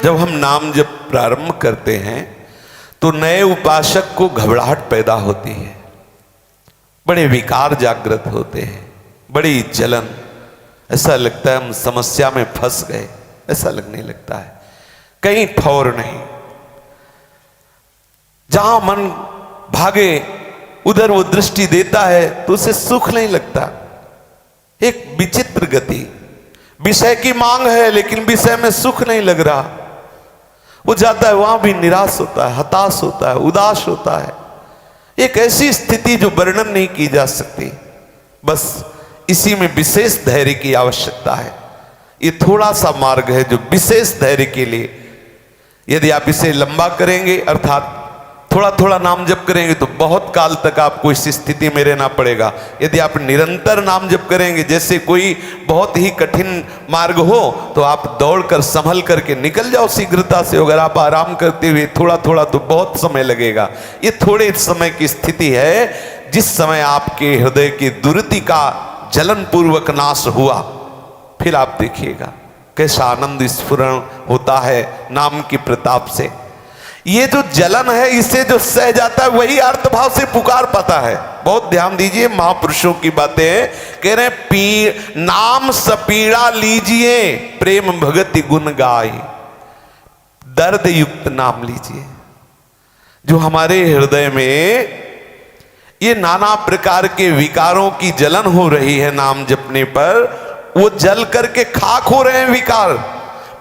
जब हम नाम जब प्रारंभ करते हैं तो नए उपासक को घबराहट पैदा होती है, बड़े विकार जागृत होते हैं, बड़ी जलन, ऐसा लगता है हम समस्या में फंस गए, ऐसा लगने लगता है, कहीं ठौर नहीं। जहां मन भागे उधर वो दृष्टि देता है तो उसे सुख नहीं लगता। एक विचित्र गति, विषय की मांग है लेकिन विषय में सुख नहीं लग रहा। वो जाता है वहां भी निराश होता है, हताश होता है, उदास होता है। एक ऐसी स्थिति जो वर्णन नहीं की जा सकती। बस इसी में विशेष धैर्य की आवश्यकता है। ये थोड़ा सा मार्ग है जो विशेष धैर्य के लिए, यदि आप इसे लंबा करेंगे अर्थात थोड़ा थोड़ा नाम जप करेंगे तो बहुत काल तक आपको इस स्थिति में रहना पड़ेगा। यदि आप निरंतर नाम जप करेंगे, जैसे कोई बहुत ही कठिन मार्ग हो तो आप दौड़कर संभल करके निकल जाओ शीघ्रता से। अगर आप आराम करते हुए थोड़ा थोड़ा तो बहुत समय लगेगा। ये थोड़े समय की स्थिति है जिस समय आपके हृदय की दुर्गति का जलन पूर्वक नाश हुआ, फिर आप देखिएगा कैसा आनंद स्फुरण होता है नाम की प्रताप से। ये जो जलन है इसे जो सह जाता है वही अर्थभाव से पुकार पाता है। बहुत ध्यान दीजिए, महापुरुषों की बातें कह रहे हैं, नाम सपीड़ा लीजिए प्रेम भगति गुण गाय। दर्द युक्त नाम लीजिए। जो हमारे हृदय में ये नाना प्रकार के विकारों की जलन हो रही है नाम जपने पर, वो जल करके खाक हो रहे हैं विकार,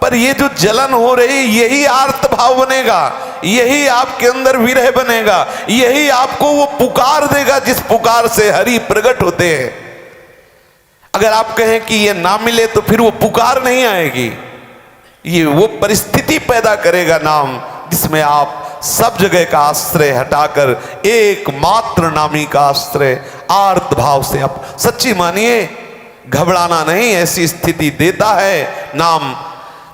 पर ये जो जलन हो रही यही आर्त भाव बनेगा, यही आपके अंदर विरह बनेगा, यही आपको वो पुकार देगा जिस पुकार से हरि प्रकट होते हैं। अगर आप कहें कि ये ना मिले तो फिर वो पुकार नहीं आएगी। ये वो परिस्थिति पैदा करेगा नाम जिसमें आप सब जगह का आश्रय हटाकर एकमात्र नामी का आश्रय आर्त भाव से आप सच्ची मानिए, घबराना नहीं, ऐसी स्थिति देता है नाम।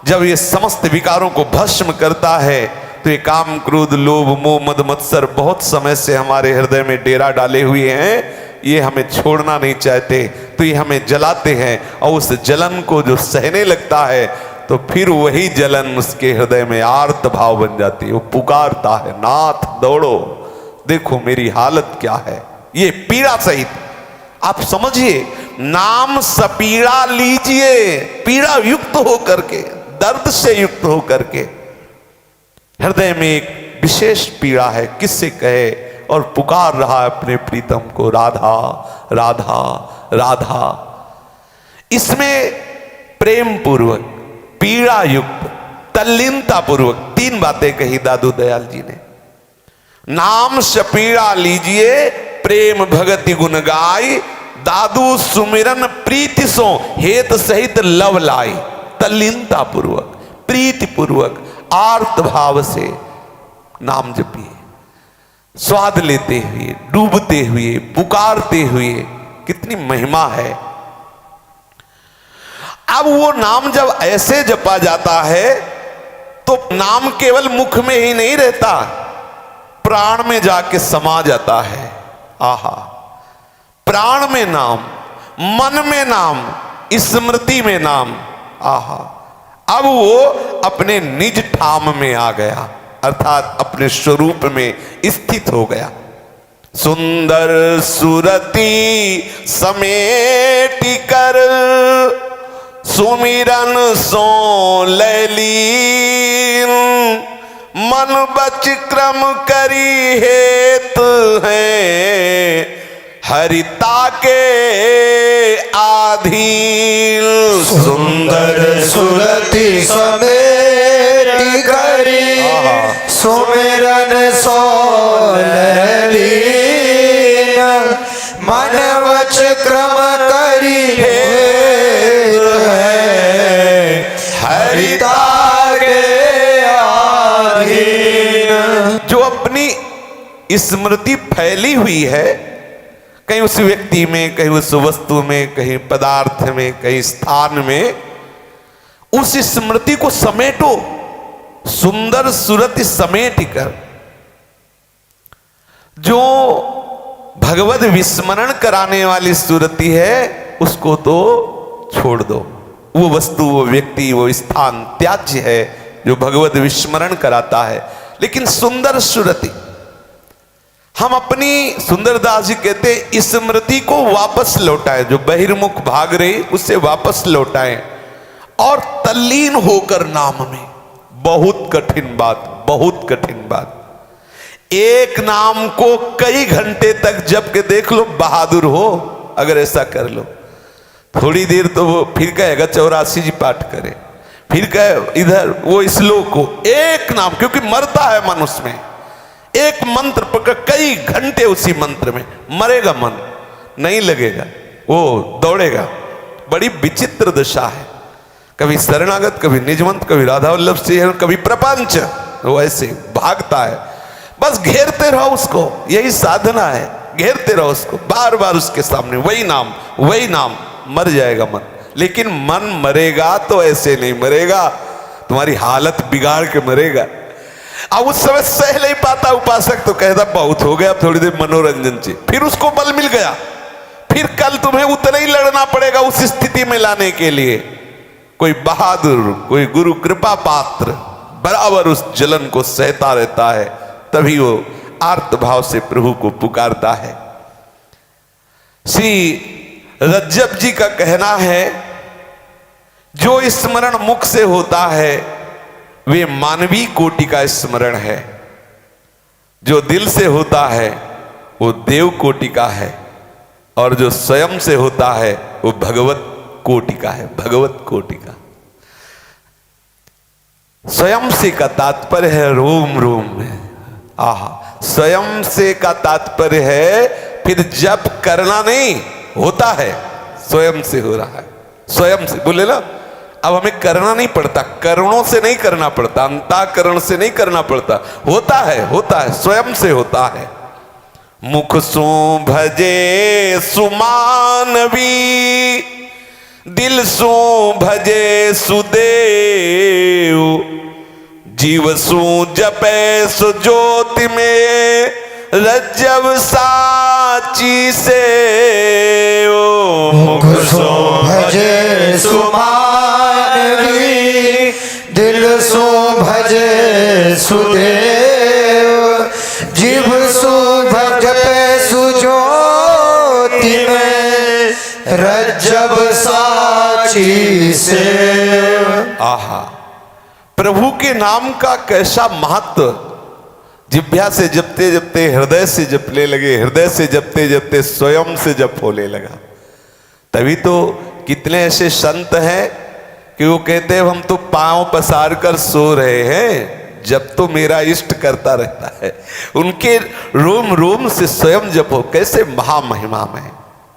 जब ये समस्त विकारों को भस्म करता है तो ये काम क्रोध लोभ मोह मद मत्सर बहुत समय से हमारे हृदय में डेरा डाले हुए हैं, ये हमें छोड़ना नहीं चाहते, तो ये हमें जलाते हैं। और उस जलन को जो सहने लगता है तो फिर वही जलन उसके हृदय में आर्त भाव बन जाती है। वो पुकारता है, नाथ दौड़ो, देखो मेरी हालत क्या है। ये पीड़ा सहित आप समझिए, नाम सपीड़ा लीजिए, पीड़ा युक्त होकर के, दर्द से युक्त होकर के। हृदय में एक विशेष पीड़ा है, किससे कहे, और पुकार रहा है अपने प्रीतम को, राधा राधा राधा। इसमें प्रेम पूर्वक, पीड़ा युक्त, तल्लीनता पूर्वक तीन बातें कही दादू दयाल जी ने। नाम सपीड़ा लीजिए प्रेम भगति गुण गाय, दादू सुमिरन प्रीति सो हेत सहित लव लाई। तल्लीनता पूर्वक, प्रीति पूर्वक, आर्त भाव से नाम जपिए, स्वाद लेते हुए, डूबते हुए, पुकारते हुए। कितनी महिमा है। अब वो नाम जब ऐसे जपा जाता है तो नाम केवल मुख में ही नहीं रहता, प्राण में जाके समा जाता है। आहा, प्राण में नाम, मन में नाम, स्मृति में नाम। आहा, अब वो अपने निज ठाम में आ गया, अर्थात अपने स्वरूप में स्थित हो गया। सुंदर सुरती समेटी कर सुमिरन सो लैलीन, मन बच क्रम करी हेत है हरिता के आधीन। सुंदर सुरति समेटी करी सुमिरन सो लैलीन, मन वच क्रम करी हेत है हरिता के आधीन। जो अपनी स्मृति फैली हुई है, कहीं उस व्यक्ति में, कहीं उस वस्तु में, कहीं पदार्थ में, कहीं स्थान में, उस स्मृति को समेटो। सुंदर सुरति समेट कर, जो भगवत विस्मरण कराने वाली सुरति है उसको तो छोड़ दो। वो वस्तु, वो व्यक्ति, वो स्थान त्याज्य है, जो भगवत विस्मरण कराता है। लेकिन सुंदर सुरति, हम अपनी, सुंदरदास जी कहते हैं, स्मृति को वापस लौटाएं, जो बहिर्मुख भाग रही उसे वापस लौटाएं और तल्लीन होकर नाम में। बहुत कठिन बात, बहुत कठिन बात। एक नाम को कई घंटे तक जप के देख लो, बहादुर हो अगर ऐसा कर लो। थोड़ी देर तो वो फिर कहेगा 84 जी पाठ करे, फिर कहे इधर वो श्लोक को, एक नाम, क्योंकि मरता है मन उसमें। एक मंत्र पकड़ कई घंटे उसी मंत्र में, मरेगा मन, नहीं लगेगा, वो दौड़ेगा। बड़ी विचित्र दशा है, कभी शरणागत, कभी निजमंत, कभी राधा वल्लभ सिंह, कभी प्रपंच, वो ऐसे भागता है। बस घेरते रहो उसको, यही साधना है, घेरते रहो उसको, बार बार उसके सामने वही नाम, वही नाम। मर जाएगा मन, लेकिन मन मरेगा तो ऐसे नहीं मरेगा, तुम्हारी हालत बिगाड़ के मरेगा। अब उस समय सह नहीं पाता उपासक, तो कहता बहुत हो गया, अब थोड़ी देर मनोरंजन चाहिए। फिर उसको बल मिल गया, फिर कल तुम्हें उतना ही लड़ना पड़ेगा उस स्थिति में लाने के लिए। कोई बहादुर, कोई गुरु कृपा पात्र बराबर उस जलन को सहता रहता है, तभी वो आर्त भाव से प्रभु को पुकारता है। श्री रज्जब जी का कहना है, जो स्मरण मुख से होता है वे मानवीय कोटि का स्मरण है, जो दिल से होता है वो देव कोटि का है, और जो स्वयं से होता है वो भगवत कोटि का है, भगवत कोटि का। स्वयं से का तात्पर्य है रोम रोम में। आहा, स्वयं से का तात्पर्य है फिर जप करना नहीं, होता है, स्वयं से हो रहा है, स्वयं से बोले ना। अब हमें करना नहीं पड़ता, करणों से नहीं करना पड़ता, अंतःकरण से नहीं करना पड़ता, होता है, होता है, स्वयं से होता है। मुख सो भजे सुमानवी, दिल सो भजे सुदेव, जीव सो जपे सु ज्योति में, रज्जब साची से। मुख सो भजे सुमानवी, दिल सो भजे सुदेव, जीव सो जपे सु ज्योति में, रज्जब साची से। आहा, प्रभु के नाम का कैसा महत्व। जिभ्या से जपते जपते हृदय से जपने लगे, हृदय से जपते जपते स्वयं से जप होने लगा। तभी तो कितने ऐसे संत हैं कि वो कहते हैं हम तो पांव पसार कर सो रहे हैं, जब तो मेरा इष्ट करता रहता है। उनके रोम रोम से स्वयं जप हो। कैसे महामहिमा में,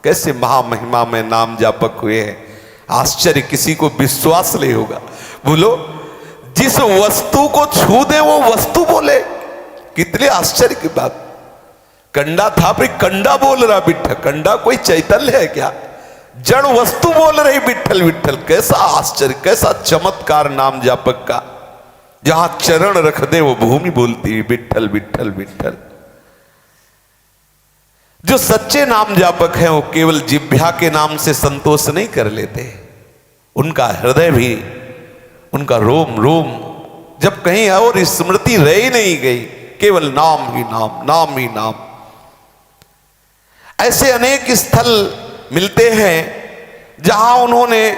कैसे महामहिमा में नाम जापक हुए हैं। आश्चर्य, किसी को विश्वास नहीं होगा। बोलो, जिस वस्तु को छू दे वो वस्तु बोले, कितने आश्चर्य की बात। कंडा था फिर कंडा बोल रहा विठ्ठल, कंडा कोई चैतन्य है क्या? जड़ वस्तु बोल रही विठ्ठल विठ्ठल। कैसा आश्चर्य, कैसा चमत्कार नाम जापक का। जहां चरण रख दे वो भूमि बोलती है विठ्ठल विठ्ठल विठ्ठल। जो सच्चे नाम जापक हैं वो केवल जिह्वा के नाम से संतोष नहीं कर लेते, उनका हृदय भी, उनका रोम रोम, जब कहीं और स्मृति रह ही नहीं गई, केवल नाम ही नाम, नाम ही नाम। ऐसे अनेक स्थल मिलते हैं जहां उन्होंने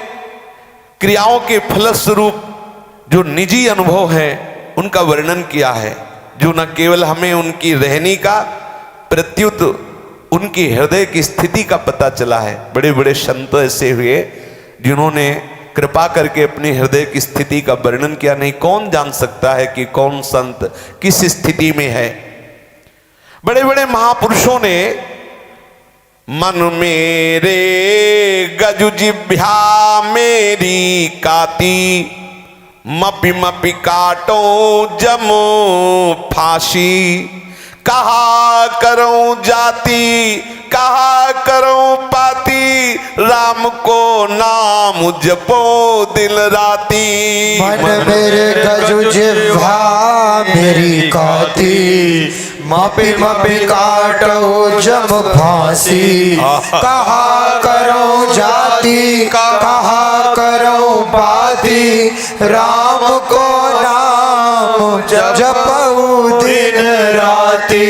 क्रियाओं के फलस्वरूप जो निजी अनुभव है उनका वर्णन किया है, जो न केवल हमें उनकी रहनी का प्रत्युत उनकी हृदय की स्थिति का पता चला है। बड़े बड़े संत ऐसे हुए जिन्होंने कृपा करके अपनी हृदय की स्थिति का वर्णन किया। नहीं, कौन जान सकता है कि कौन संत किस स्थिति में है। बड़े बड़े महापुरुषों ने मन मेरे गजु जिह्वा मेरी काती, मपि मपि काटो जमो फांसी, कहा करूं जाति कहा करूं पाती, राम को नाम जपो दिन राती। मन मेरे गजु जिह्वा मेरी काती, मापे मापे काटो जम फांसी, कहा करो जाति कहा करो पाती, राम को नाम जपऊ दिन राती।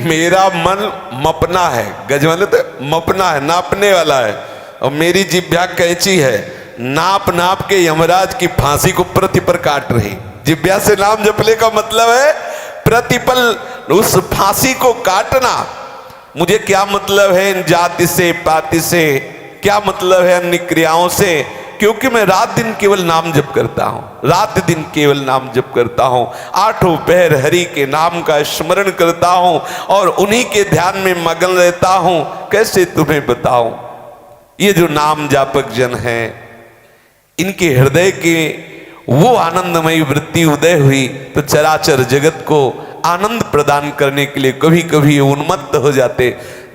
मेरा मन मपना है, गजवान तो मपना है, नापने वाला है, और मेरी जिभ्या कैंची है, नाप नाप के यमराज की फांसी को प्रतिपल काट रही। जिभ्या से नाम जपने का मतलब है प्रतिपल उस फांसी को काटना। मुझे क्या मतलब है इन जाति से पाति से, क्या मतलब है अन्य क्रियाओं से, क्योंकि मैं रात दिन केवल नाम जप करता हूं, रात दिन केवल नाम जप करता हूं, आठों पहर हरि के नाम का स्मरण करता हूं और उन्हीं के ध्यान में मगन रहता हूं। कैसे तुम्हें बताऊं, ये जो नाम जापक जन हैं, इनके हृदय के वो आनंदमयी वृत्ति उदय हुई तो चराचर जगत को आनंद प्रदान करने के लिए कभी कभी उन्मत्त हो जाते।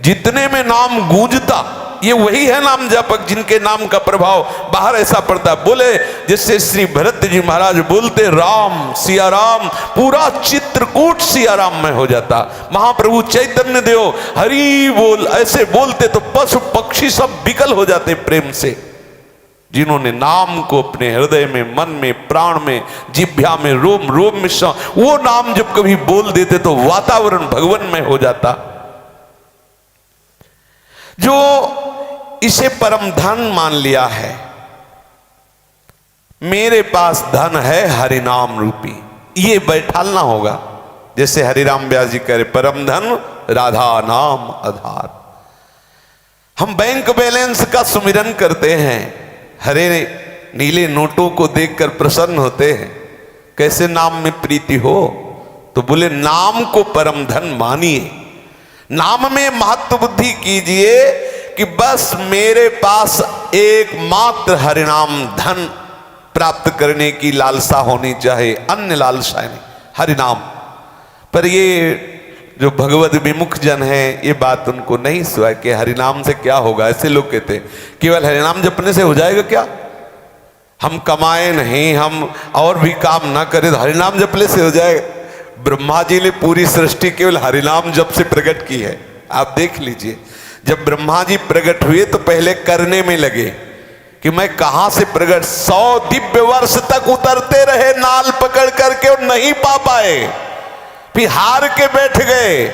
जितने में नाम गूंजता, ये वही है नाम जापक जिनके नाम का प्रभाव बाहर ऐसा पड़ता। बोले जिससे श्री भरत जी महाराज बोलते राम सिया राम, पूरा चित्रकूट सिया राम में हो जाता। महाप्रभु चैतन्य देव हरि बोल ऐसे बोलते तो पशु पक्षी सब विकल हो जाते प्रेम से। जिन्होंने नाम को अपने हृदय में, मन में, प्राण में, जिह्वा में, रोम रोम में, वो नाम जब कभी बोल देते तो वातावरण भगवन में हो जाता। जो इसे परम धन मान लिया है, मेरे पास धन है हरिनाम रूपी, ये बैठालना होगा। जैसे हरिराम व्यास जी कह रहे परम धन राधा नाम आधार। हम बैंक बैलेंस का सुमिरन करते हैं, हरे नीले नोटों को देखकर प्रसन्न होते हैं, कैसे नाम में प्रीति हो, तो बोले नाम को परम धन मानिए, नाम में महत्व बुद्धि कीजिए कि बस मेरे पास एकमात्र हरिनाम धन प्राप्त करने की लालसा होनी चाहिए, अन्य लालसा नहीं, हरिनाम। पर ये जो भगवत विमुख जन है, ये बात उनको नहीं सुहा कि हरिनाम से क्या होगा। ऐसे लोग कहते केवल हरिनाम जपने से हो जाएगा क्या, हम कमाए नहीं, हम और भी काम ना करें तो हरिनाम जपने से हो जाएगा। ब्रह्मा जी ने पूरी सृष्टि केवल हरिनाम जप से प्रकट की है। आप देख लीजिए, जब ब्रह्मा जी प्रकट हुए तो पहले करने में लगे कि मैं कहां से प्रकट, 100 दिव्य वर्ष तक उतरते रहे नाल पकड़ करके और नहीं पा पाए, फिर हार के बैठ गए,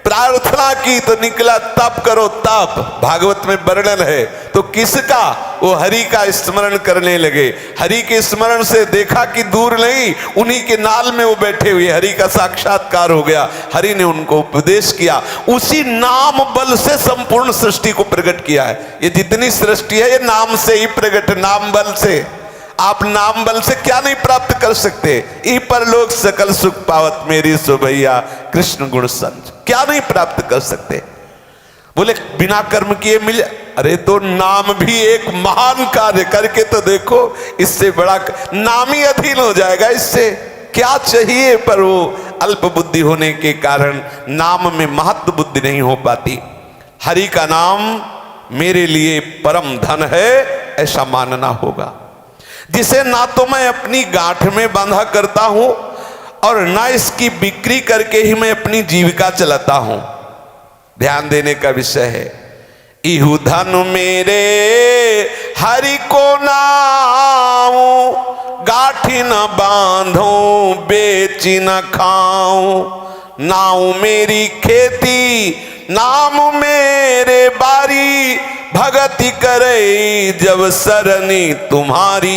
प्रार्थना की तो निकला तप करो तप, भागवत में वर्णन है। तो किसका, वो हरि का स्मरण करने लगे। हरि के स्मरण से देखा कि दूर नहीं, उन्हीं के नाल में वो बैठे हुए, हरि का साक्षात्कार हो गया। हरि ने उनको उपदेश किया, उसी नाम बल से संपूर्ण सृष्टि को प्रकट किया है। ये जितनी सृष्टि है ये नाम से ही प्रकट, नाम बल से। आप नाम बल से क्या नहीं प्राप्त कर सकते, ई पर लोग सकल सुख पावत मेरी सुभैया कृष्ण गुण संज, क्या नहीं प्राप्त कर सकते। बोले बिना कर्म किए मिल, अरे तो नाम भी एक महान कार्य करके तो देखो, इससे बड़ा नाम ही अधीन हो जाएगा। इससे क्या चाहिए, पर वो अल्प बुद्धि होने के कारण नाम में महत्व बुद्धि नहीं हो पाती। हरि का नाम मेरे लिए परम धन है, ऐसा मानना होगा, जिसे ना तो मैं अपनी गांठ में बांधा करता हूं और ना इसकी बिक्री करके ही मैं अपनी जीविका चलाता हूं। ध्यान देने का विषय है, इहु धन मेरे हरि को नाऊं, गाठी न बांधूं बेची न खाऊं, नाऊ मेरी खेती नाम मेरे बारी, भगति करे जब सरनी तुम्हारी।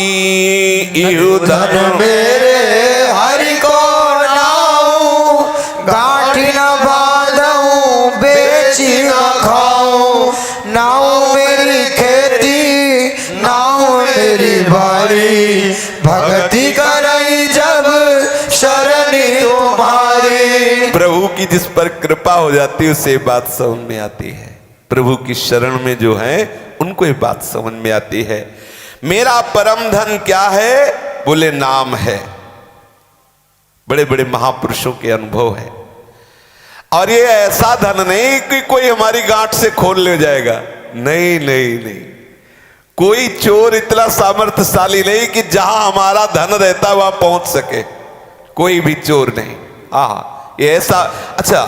इहु धन मेरे हरि को नाऊं, गांठ न बांधूं बेची न खाऊं, नाऊ मेरी खेती नाऊ मेरी बारी, भक्ति करई जब शरणी तुम्हारी। प्रभु की जिस पर कृपा हो जाती है उसे बात समझ में आती है। प्रभु की शरण में जो है उनको ये बात समझ में आती है। मेरा परम धन क्या है, बोले नाम है। बड़े बड़े महापुरुषों के अनुभव है, और ये ऐसा धन नहीं कि कोई हमारी गांठ से खोल ले जाएगा, नहीं नहीं नहीं। कोई चोर इतना सामर्थ्यशाली नहीं कि जहां हमारा धन रहता वहां पहुंच सके, कोई भी चोर नहीं। ये ऐसा। अच्छा,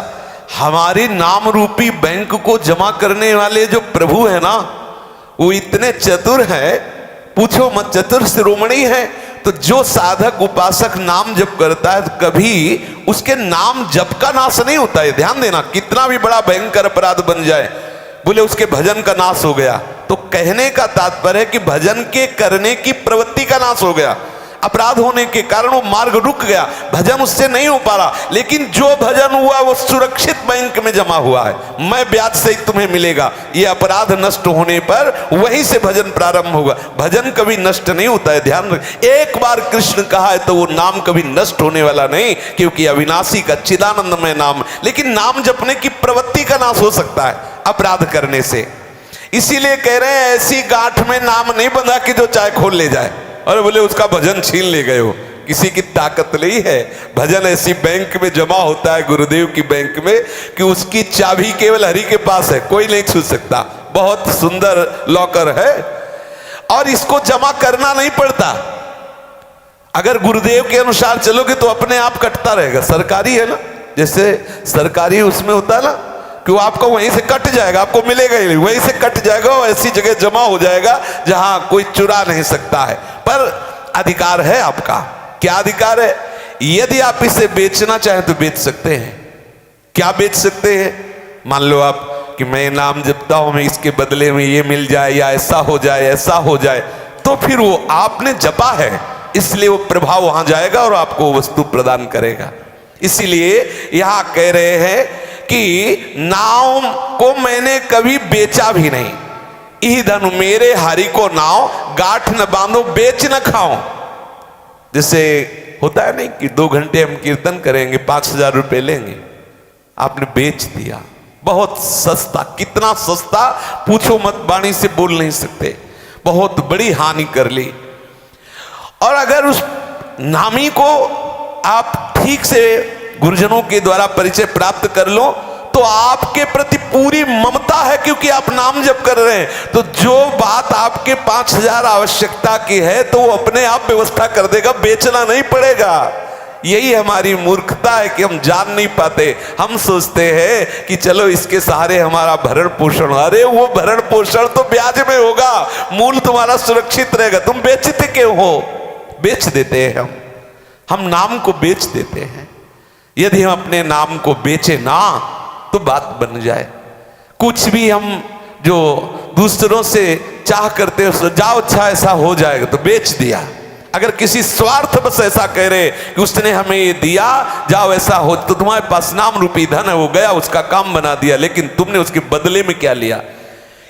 हमारे नाम रूपी बैंक को जमा करने वाले जो प्रभु है ना, वो इतने चतुर है, पूछो मत, चतुर शिरोमणि है। तो जो साधक उपासक नाम जप करता है, तो कभी उसके नाम जप का नाश नहीं होता है। ध्यान देना, कितना भी बड़ा भयंकर अपराध बन जाए, बोले उसके भजन का नाश हो गया, तो कहने का तात्पर्य है कि भजन के करने की प्रवृत्ति का नाश हो गया। अपराध होने के कारण वो मार्ग रुक गया, भजन उससे नहीं हो पा रहा। लेकिन जो भजन हुआ वो सुरक्षित बैंक में जमा हुआ है, मैं ब्याज सहित तुम्हें मिलेगा। ये अपराध नष्ट होने पर वहीं से भजन प्रारंभ होगा। भजन कभी नष्ट नहीं होता है, ध्यान रख। एक बार कृष्ण कहा है तो वो नाम कभी नष्ट होने वाला नहीं, क्योंकि अविनाशी का चिदानंदमय नाम। लेकिन नाम जपने की प्रवृत्ति का नाश हो सकता है अपराध करने से। इसीलिए कह रहे हैं ऐसी गांठ में नाम नहीं बंधा कि जो चाहे खोल ले जाए। और बोले उसका भजन छीन ले गए हो, किसी की ताकत नहीं है। भजन ऐसी बैंक में जमा होता है, गुरुदेव की बैंक में, कि उसकी चाबी केवल हरि के पास है, कोई नहीं छू सकता। बहुत सुंदर लॉकर है और इसको जमा करना नहीं पड़ता। अगर गुरुदेव के अनुसार चलोगे तो अपने आप कटता रहेगा। सरकारी है ना, जैसे सरकारी उसमें होता है ना कि वो आपको वहीं से कट जाएगा, आपको मिलेगा ही नहीं, वहीं से कट जाएगा और ऐसी जगह जमा हो जाएगा जहां कोई चुरा नहीं सकता है। पर अधिकार है आपका। क्या अधिकार है? यदि आप इसे बेचना चाहें तो बेच सकते हैं। क्या बेच सकते हैं? मान लो आप कि मैं नाम जपता हूं, मैं इसके बदले में ये मिल जाए, या ऐसा हो जाए, ऐसा हो जाए, तो फिर वो आपने जपा है इसलिए वो प्रभाव वहां जाएगा और आपको वो वस्तु प्रदान करेगा। इसीलिए यहां कह रहे हैं कि नाम को मैंने कभी बेचा भी नहीं। ई धन मेरे हरि को नाव, गांठ न बांधो बेच न खाओ। जैसे होता है नहीं कि 2 घंटे हम कीर्तन करेंगे, 5,000 रुपए लेंगे, आपने बेच दिया। बहुत सस्ता, कितना सस्ता पूछो मत, वाणी से बोल नहीं सकते। बहुत बड़ी हानि कर ली। और अगर उस नामी को आप ठीक से गुरुजनों के द्वारा परिचय प्राप्त कर लो तो आपके प्रति पूरी ममता है, क्योंकि आप नाम जप कर रहे हैं। तो जो बात आपके 5,000 आवश्यकता की है तो वो अपने आप व्यवस्था कर देगा, बेचना नहीं पड़ेगा। यही हमारी मूर्खता है कि हम जान नहीं पाते। हम सोचते हैं कि चलो इसके सहारे हमारा भरण पोषण, अरे वो भरण पोषण तो ब्याज में होगा, मूल तुम्हारा सुरक्षित रहेगा। तुम बेचते क्यों हो? बेच देते हैं हम नाम को बेच देते हैं। यदि हम अपने नाम को बेचे ना तो बात बन जाए। कुछ भी हम जो दूसरों से चाह करते हो, जाओ अच्छा ऐसा हो जाएगा, तो बेच दिया। अगर किसी स्वार्थ बस ऐसा कह रहे कि उसने हमें ये दिया, जाओ ऐसा हो, तो तुम्हारे पास नाम रूपी धन है, वो गया, उसका काम बना दिया, लेकिन तुमने उसके बदले में क्या लिया?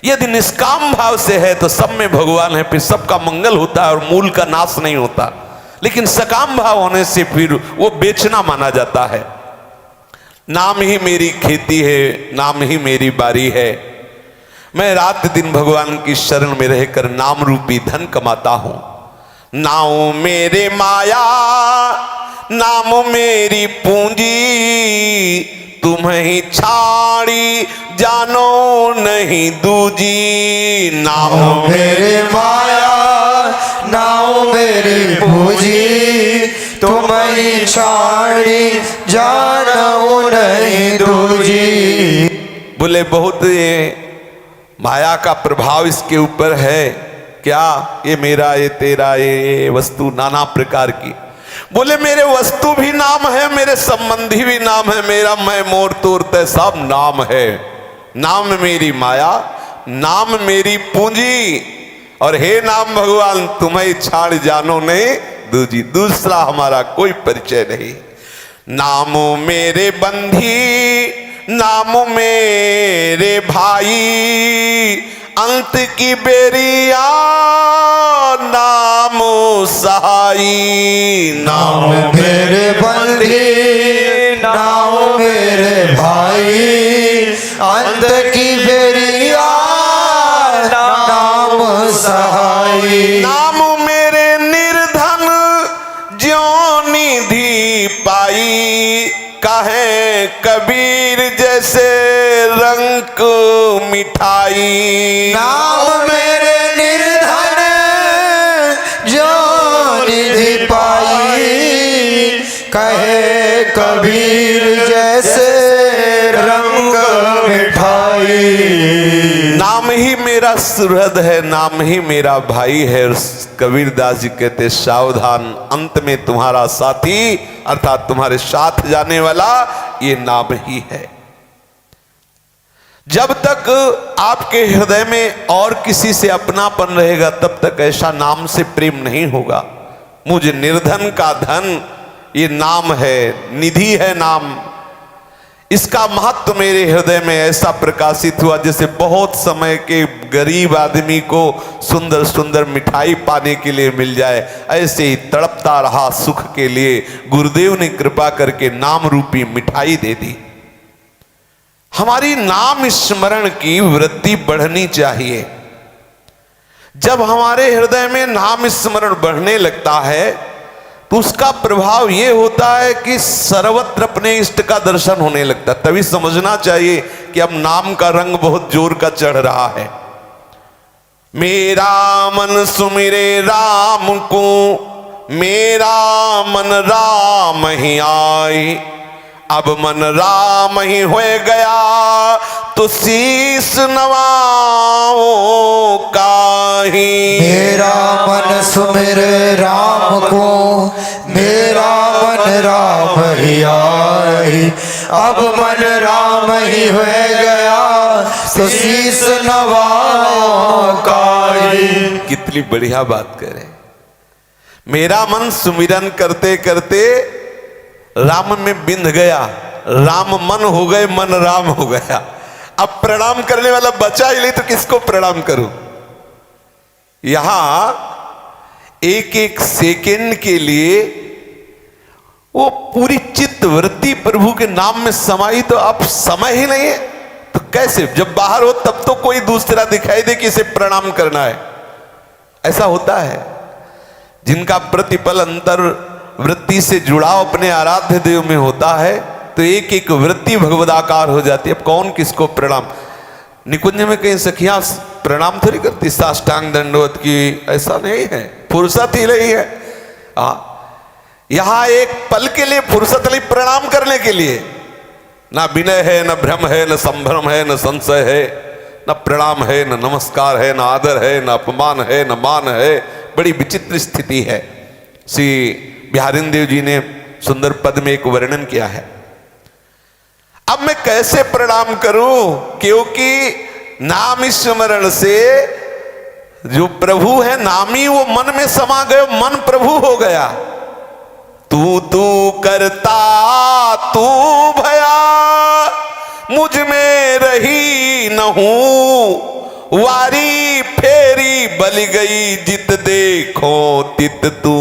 यदि निष्काम भाव से है तो सब में भगवान है, फिर सबका मंगल होता है और मूल का नाश नहीं होता। लेकिन सकाम भाव होने से फिर वो बेचना माना जाता है। नाम ही मेरी खेती है, नाम ही मेरी बारी है। मैं रात दिन भगवान की शरण में रहकर नाम रूपी धन कमाता हूं। नाम मेरे माया, नाम मेरी पूंजी, तुम ही छाड़ी जानो नहीं दूजी। नाम मेरे माया, नाम मेरी पूंजी, तुम ही छाड़ी जानो नहीं दूजी। बोले बहुत ये माया का प्रभाव इसके ऊपर है क्या? ये मेरा, ये तेरा, ये वस्तु नाना प्रकार की। बोले मेरे वस्तु भी नाम है, मेरे संबंधी भी नाम है, मेरा मैं मोर तोर तय सब नाम है। नाम मेरी माया, नाम मेरी पूंजी, और हे नाम भगवान तुम्हें छाड़ जानो नहीं दूजी। दूसरा हमारा कोई परिचय नहीं। नाम मेरे बंधी, नाम मेरे भाई, अंत की बेरिया नाम सहाई। नाम मेरे बंदी, नाम मेरे भाई, अंत की बेरिया नाम सहाई। नाम मेरे निर्धन ज्यों निधि पाई, कहे कबीर जैसे रंग मिठाई। नाम मेरे निर्धन जो निधि पाई, कहे कबीर जैसे रंग मिठाई। नाम ही मेरा सुहृद है, नाम ही मेरा भाई है। कबीरदास जी कहते सावधान, अंत में तुम्हारा साथी अर्थात तुम्हारे साथ जाने वाला ये नाम ही है। जब तक आपके हृदय में और किसी से अपनापन रहेगा तब तक ऐसा नाम से प्रेम नहीं होगा। मुझे निर्धन का धन ये नाम है, निधि है नाम। इसका महत्व मेरे हृदय में ऐसा प्रकाशित हुआ जैसे बहुत समय के गरीब आदमी को सुंदर सुंदर मिठाई पाने के लिए मिल जाए, ऐसे ही तड़पता रहा सुख के लिए। गुरुदेव ने कृपा करके नाम रूपी मिठाई दे दी। हमारी नाम स्मरण की वृत्ति बढ़नी चाहिए। जब हमारे हृदय में नाम स्मरण बढ़ने लगता है तो उसका प्रभाव यह होता है कि सर्वत्र अपने इष्ट का दर्शन होने लगता है। तभी समझना चाहिए कि अब नाम का रंग बहुत जोर का चढ़ रहा है। मेरा मन सुमिरे राम को, मेरा मन राम ही आई। अब मन राम ही हो गया तो शीस नवाओ काहि। मेरा मन सुमिर राम को, मेरा मन राम ही आई। अब मन राम ही हो गया तो शीस नवाओ काहि। कितनी बढ़िया बात करे। मेरा मन सुमिरन करते करते राम में बिंध गया, राम मन हो गए, मन राम हो गया। अब प्रणाम करने वाला बचा ही नहीं तो किसको प्रणाम करूं। यहां एक एक सेकंड के लिए वो पूरी चित्त वृत्ति प्रभु के नाम में समाई, तो अब समय ही नहीं है तो कैसे। जब बाहर हो तब तो कोई दूसरा दिखाई दे कि इसे प्रणाम करना है। ऐसा होता है जिनका प्रतिपल अंतर वृत्ति से जुड़ाव अपने आराध्य देव में होता है तो एक एक वृत्ति भगवदाकार हो जाती है। अब कौन किसको प्रणाम। निकुंज में कहीं सखियां प्रणाम थोड़ी करती साष्टांग दंडवत की, ऐसा नहीं है, फुर्सत ही नहीं है। यहां एक पल के लिए फुर्सत नहीं प्रणाम करने के लिए। ना विनय है, न भ्रम है, न संभ्रम है, न संशय है, न प्रणाम है, न नमस्कार है, न आदर है, न अपमान है, न मान है। बड़ी विचित्र स्थिति है। श्री बिहारिन देव जी ने सुंदर पद में एक वर्णन किया है। अब मैं कैसे प्रणाम करूं, क्योंकि नाम स्मरण से जो प्रभु है नामी वो मन में समा गए, मन प्रभु हो गया। तू तू करता तू भया, मुझ में रही न हूं। वारी फेरी बलि गई, जित देखो तित तू।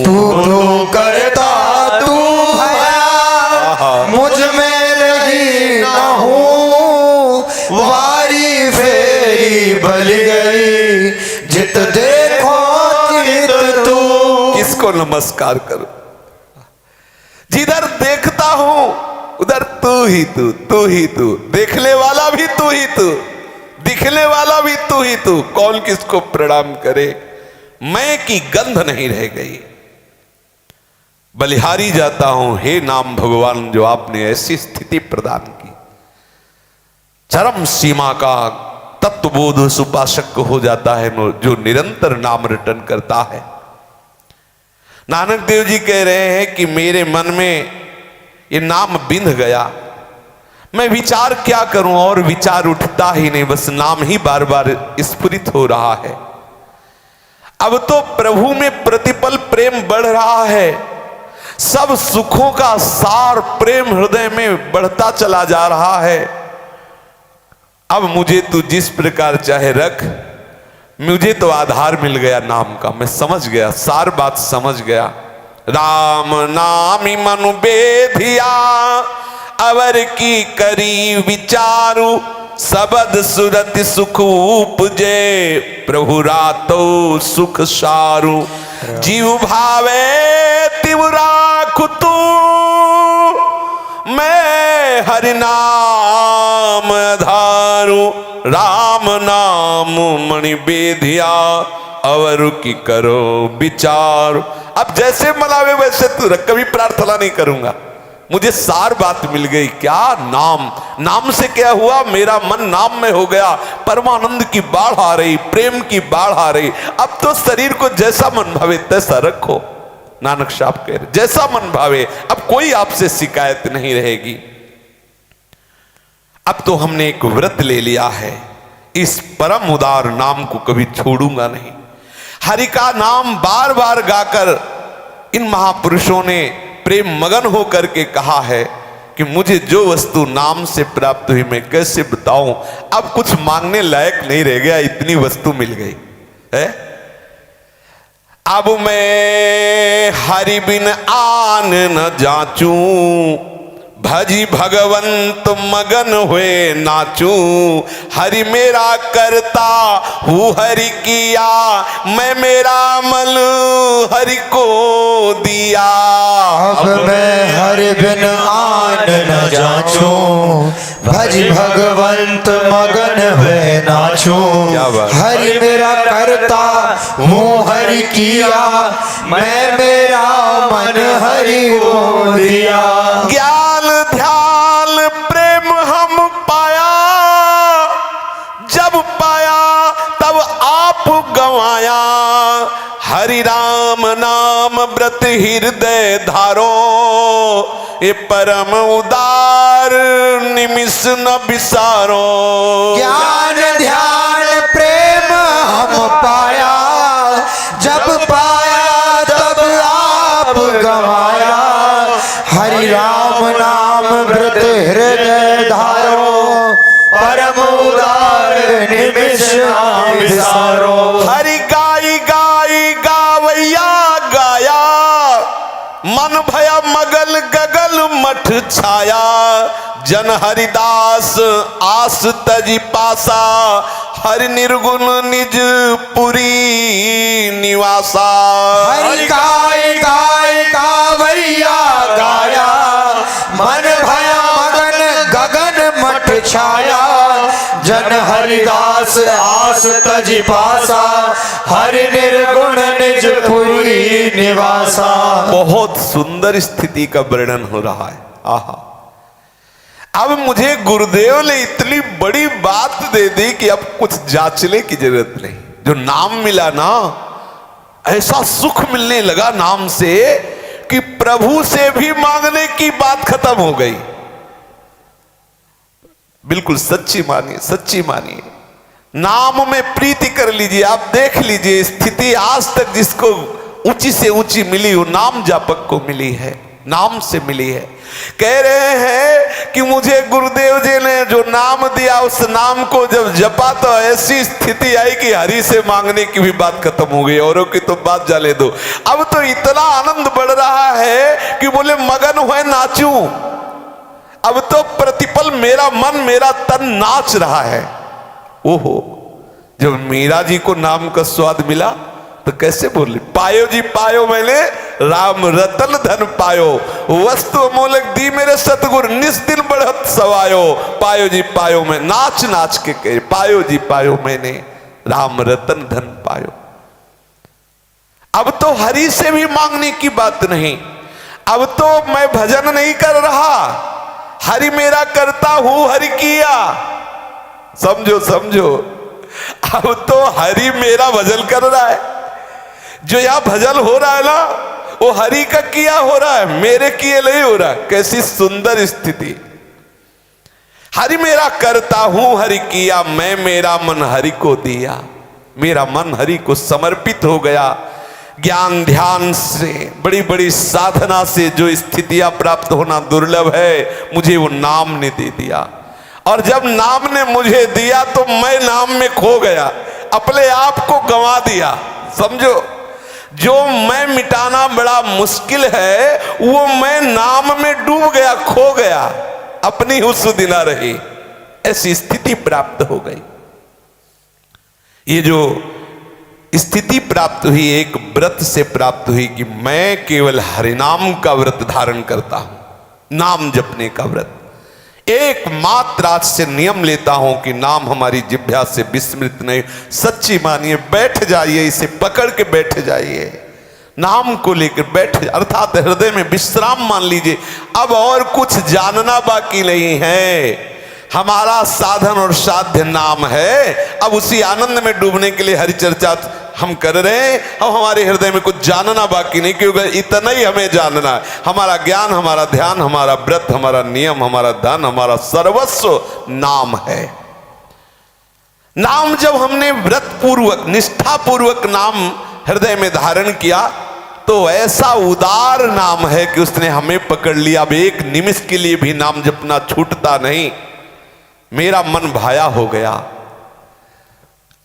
तू करता तू भया, मुझ में रही न हूं। वारी फेरी बलि गई, जित देखो तित तू। किसको नमस्कार करूं। जिधर देखता हूं उधर तू ही तू, तू ही तू। देखने वाला भी तू ही तू, दिखने वाला भी तू ही तू। कौन किसको प्रणाम करे। मैं की गंध नहीं रह गई। बलिहारी जाता हूं हे नाम भगवान, जो आपने ऐसी स्थिति प्रदान की। चरम सीमा का तत्वबोध उस उपासक को हो जाता है जो निरंतर नाम रटन करता है। नानक देव जी कह रहे हैं कि मेरे मन में ये नाम बिंध गया, मैं विचार क्या करूं, और विचार उठता ही नहीं, बस नाम ही बार बार स्फुरित हो रहा है। अब तो प्रभु में प्रतिपल प्रेम बढ़ रहा है। सब सुखों का सार प्रेम हृदय में बढ़ता चला जा रहा है। अब मुझे तू जिस प्रकार चाहे रख, मुझे तो आधार मिल गया नाम का। मैं समझ गया, सार बात समझ गया। राम नामी मनु बेधिया, अवर की करी विचारु। सबद सुरति सुख उपजे, प्रभु रातो सुख सारु। जीव भावे तिव राखु तू, मैं हरि नाम धारू, राम नाम मणि बेधिया, अवर की करो विचार। अब जैसे मनावे वैसे तू रख, कभी प्रार्थना नहीं करूंगा, मुझे सार बात मिल गई। क्या नाम, नाम से क्या हुआ, मेरा मन नाम में हो गया। परमानंद की बाढ़ आ रही, प्रेम की बाढ़ आ रही। अब तो शरीर को जैसा मन भावे तैसा रखो, नानक साहब कह रहे, जैसा मन भावे। अब कोई आपसे शिकायत नहीं रहेगी। अब तो हमने एक व्रत ले लिया है, इस परम उदार नाम को कभी छोड़ूंगा नहीं। हरि का नाम बार बार गाकर इन महापुरुषों ने प्रेम मगन होकर के कहा है कि मुझे जो वस्तु नाम से प्राप्त हुई मैं कैसे बताऊं। अब कुछ मांगने लायक नहीं रह गया, इतनी वस्तु मिल गई है। अब मैं हरि बिन आन न जाचूं, भजी भगवंत मगन हुए नाचू। हरि मेरा करता हूँ हरि किया, मैं मेरा मल हरि को दिया। अब मैं हरि बिन आन न जाचूं, भज भगवंत मगन हुए नाचूं। क्या बात। हरि मेरा करता हूँ हरि किया, मैं मेरा मन हरि को दिया। ज्ञान ध्यान प्रेम हम पाया, जब पाया तब आप गवाया। हरि राम नाम व्रत हृदय धारो, ये परम उदार निमिष न बिसारो। ज्ञान ध्यान प्रेम हम पाया, जब पाया तब आप गवाया। हरि राम नाम व्रत हृदय धारो, परम उदार निमिष न बिसारो। हरि गाई गाई गावैया गाया, मन भया मगल गगल मठ छाया। जन हरिदास आस तजी पासा, हरि निर्गुण निज पुरी निवासा। हरि गाय गाय गावैया गाया, मन भया मगन गगन मठ छाया। जन हरिदास आस तजी पासा, हरि निर्गुण निज पुरी निवासा। बहुत सुंदर स्थिति का वर्णन हो रहा है। आहा, अब मुझे गुरुदेव ने इतनी बड़ी बात दे दी कि अब कुछ जांचने की जरूरत नहीं। जो नाम मिला ना, ऐसा सुख मिलने लगा नाम से कि प्रभु से भी मांगने की बात खत्म हो गई। बिल्कुल सच्ची मानिए, सच्ची मानिए। नाम में प्रीति कर लीजिए। आप देख लीजिए स्थिति आज तक जिसको ऊंची से ऊंची मिली वो नाम जापक को मिली है, नाम से मिली है। कह रहे हैं कि मुझे गुरुदेव जी ने जो नाम दिया उस नाम को जब जपा तो ऐसी स्थिति आई कि हरि से मांगने की भी बात खत्म हो गई, औरों की तो बात जाने दो। अब तो इतना आनंद बढ़ रहा है कि बोले मगन हुए नाचूं। अब तो प्रतिपल मेरा मन मेरा तन नाच रहा है। ओहो, जब मीरा जी को नाम का स्वाद मिला तो कैसे बोले, पायो जी पायो मैंने राम रतन धन पायो, वस्तु अमोलक दी मेरे सतगुरु निस दिन बढ़त सवायो। पायो जी पायो मैं नाच नाच के कहे, पायो जी पायो मैंने राम रतन धन पायो। अब तो हरि से भी मांगने की बात नहीं। अब तो मैं भजन नहीं कर रहा, हरि मेरा करता हूं हरि किया। समझो समझो, अब तो हरि मेरा भजन कर रहा है। जो यहां भजन हो रहा है ना, वो हरि का किया हो रहा है, मेरे किए नहीं हो रहा। कैसी सुंदर स्थिति। हरि मेरा करता हूं हरि किया, मैं मेरा मन हरि को दिया। मेरा मन हरि को समर्पित हो गया। ज्ञान ध्यान से, बड़ी बड़ी साधना से जो स्थितियां प्राप्त होना दुर्लभ है, मुझे वो नाम ने दे दिया। और जब नाम ने मुझे दिया तो मैं नाम में खो गया, अपने आप को गंवा दिया। समझो, जो मैं मिटाना बड़ा मुश्किल है वो मैं नाम में डूब गया, खो गया, अपनी हुस्स दिला रही। ऐसी स्थिति प्राप्त हो गई। ये जो स्थिति प्राप्त हुई एक व्रत से प्राप्त हुई कि मैं केवल हरिनाम का व्रत धारण करता हूं, नाम जपने का व्रत। एकमात्र आज से नियम लेता हूं कि नाम हमारी जिह्वा से विस्मृत नहीं। सच्ची मानिए, बैठ जाइए, इसे पकड़ के बैठ जाइए, नाम को लेकर बैठ, अर्थात हृदय में विश्राम मान लीजिए। अब और कुछ जानना बाकी नहीं है। हमारा साधन और साध्य नाम है। अब उसी आनंद में डूबने के लिए हरि चर्चा हम कर रहे हैं। अब हमारे हृदय में कुछ जानना बाकी नहीं, क्योंकि इतना ही हमें जानना है। हमारा ज्ञान, हमारा ध्यान, हमारा व्रत, हमारा नियम, हमारा धन, हमारा सर्वस्व नाम है। नाम जब हमने व्रत पूर्वक, निष्ठा पूर्वक नाम हृदय में धारण किया, तो ऐसा उदार नाम है कि उसने हमें पकड़ लिया। अब एक निमिष के लिए भी नाम जपना छूटता नहीं। मेरा मन भाया हो गया।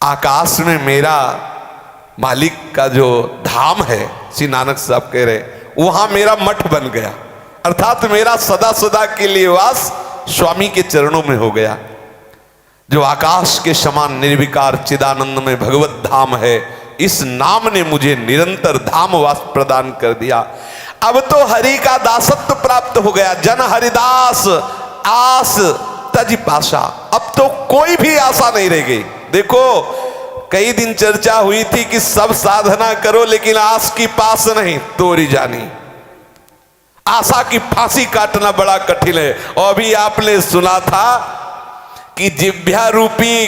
आकाश में मेरा मालिक का जो धाम है, श्री नानक साहब कह रहे, वहां मेरा मठ बन गया, अर्थात मेरा सदा सदा के लिए वास स्वामी के चरणों में हो गया। जो आकाश के समान निर्विकार चिदानंद में भगवत धाम है, इस नाम ने मुझे निरंतर धाम वास प्रदान कर दिया। अब तो हरि का दासत्व प्राप्त हो गया। जन हरिदास आस तज पाशा। अब तो कोई भी आशा नहीं रह गई। देखो, कई दिन चर्चा हुई थी कि सब साधना करो लेकिन आस की पास नहीं, तोरी जानी। आशा की फांसी काटना बड़ा कठिन है। और अभी आपने सुना था कि जिह्वा रूपी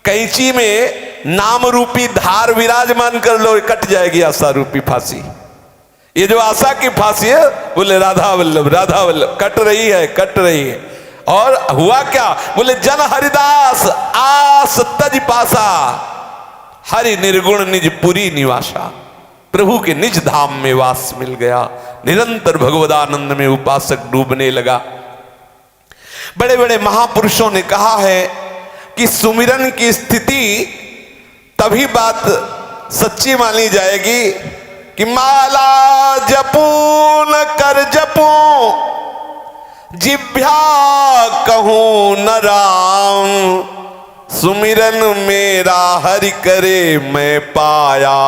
कैंची में नाम रूपी धार विराजमान कर लो, कट जाएगी आशा रूपी फांसी। ये जो आशा की फांसी है, बोले राधा वल्लभ, राधा वल्लभ, कट रही है, कट रही है। और हुआ क्या? बोले जन हरिदास आस तज पासा, हरि निर्गुण निज पुरी निवासा। प्रभु के निज धाम में वास मिल गया। निरंतर भगवदानंद में उपासक डूबने लगा। बड़े बड़े महापुरुषों ने कहा है कि सुमिरन की स्थिति तभी बात सच्ची मानी जाएगी कि माला जपू न कर जपू, जिह्वा कहूं न राम, सुमिरन मेरा हरि करे मैं पाया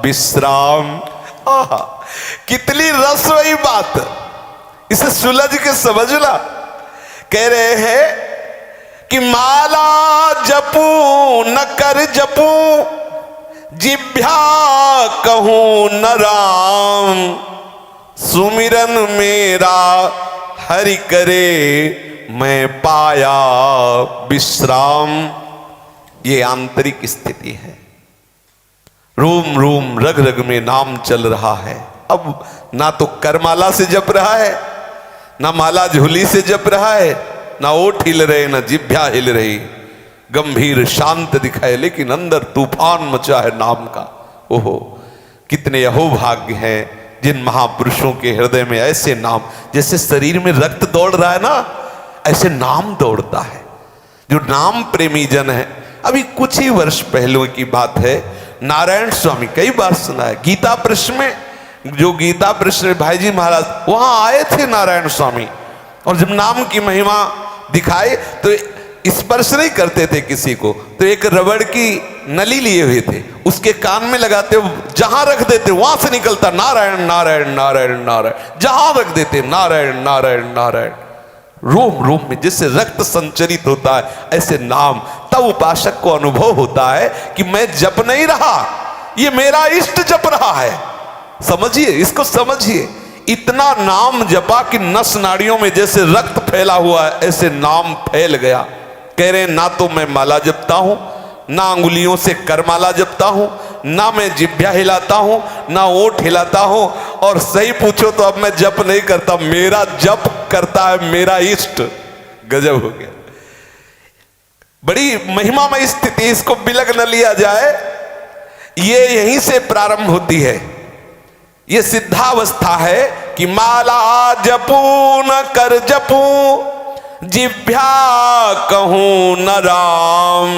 विश्राम। आहा, कितनी रसोई बात, इसे सुलझ के समझना। कह रहे हैं कि माला जपू न कर जपू, जिह्वा कहूं न राम, सुमिरन मेरा हरि करे मैं पाया विश्राम। ये आंतरिक स्थिति है। रोम रोम रग रग में नाम चल रहा है। अब ना तो करमाला से जप रहा है, ना माला झोली से जप रहा है, ना ओठ हिल रहे, ना जिह्वा हिल रही। गंभीर शांत दिखाए, लेकिन अंदर तूफान मचा है नाम का। ओहो, कितने अहोभाग्य हैं जिन महापुरुषों के हृदय में ऐसे नाम, जैसे शरीर में रक्त दौड़ रहा है ना, ऐसे नाम दौड़ता है। जो नाम प्रेमी जन है, अभी कुछ ही वर्ष पहले की बात है, नारायण स्वामी, कई बार सुना है, गीता प्रश्न में, जो गीता प्रश्न भाई जी महाराज वहां आए थे नारायण स्वामी, और जब नाम की महिमा दिखाए तो स्पर्श नहीं करते थे किसी को, तो एक रबड़ की नली लिए हुए थे, उसके कान में लगाते, जहां रख देते वहां से निकलता नारायण नारायण नारायण नारायण, जहां रख देते नारायण नारायण नारायण। रोम रोम में जैसे रक्त संचरित होता है, ऐसे नाम। तब उपासक को अनुभव होता है कि मैं जप नहीं रहा, ये मेरा इष्ट जप रहा है। समझिए, इसको समझिए। इतना नाम जपा कि नस नाड़ियों में जैसे रक्त फैला हुआ है, ऐसे नाम फैल गया। कह रहे ना तो मैं माला जपता हूं, ना अंगुलियों से करमाला जपता हूं, ना मैं जिह्वा हिलाता हूं, ना ओठ हिलाता हूं, और सही पूछो तो अब मैं जप नहीं करता, मेरा जप करता है मेरा इष्ट। गजब हो गया। बड़ी महिमामय स्थिति, इसको बिलग न लिया जाए। ये यहीं से प्रारंभ होती है। ये सिद्धावस्था है कि माला जपू न कर जपू, जिह्वा कहूं न राम,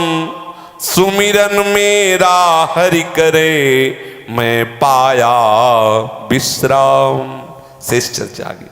सुमिरन मेरा हरि करे मैं पाया विश्राम। शेष चर्चा आगे।